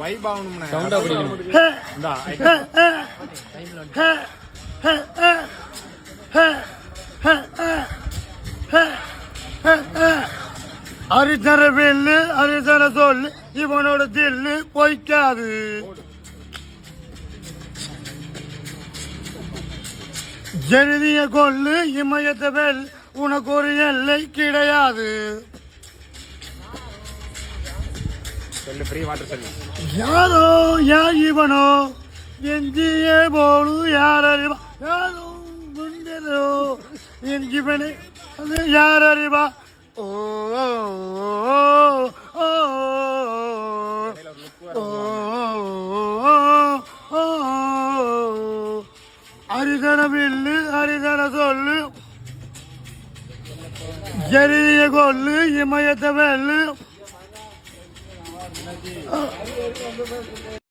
Vibe ஆகணும்னா சவுண்டா பிடிக்கணும். இந்தா அரிசர வெல்லு அரிசர சொல்லு இவனோட தில்லு பொய்க்காது. ஜெருதிய கொல்லு இமயத்த வெல் உனக்கு ஒரு எல்லை கிடையாது. சொல்லு ஃப்ரீ வாட்டர் சொல்லு. யாரோ யார் இவனோ எஞ்சியே போடு யார் அறிவா யாரோ குண்டரோ என் இவனை அது யார் அறிவா. ஓ ஓ அரிதன வில்லு அரிதன சொல்லு ஜெரிய கொல்லு இமயத்த வெல்லு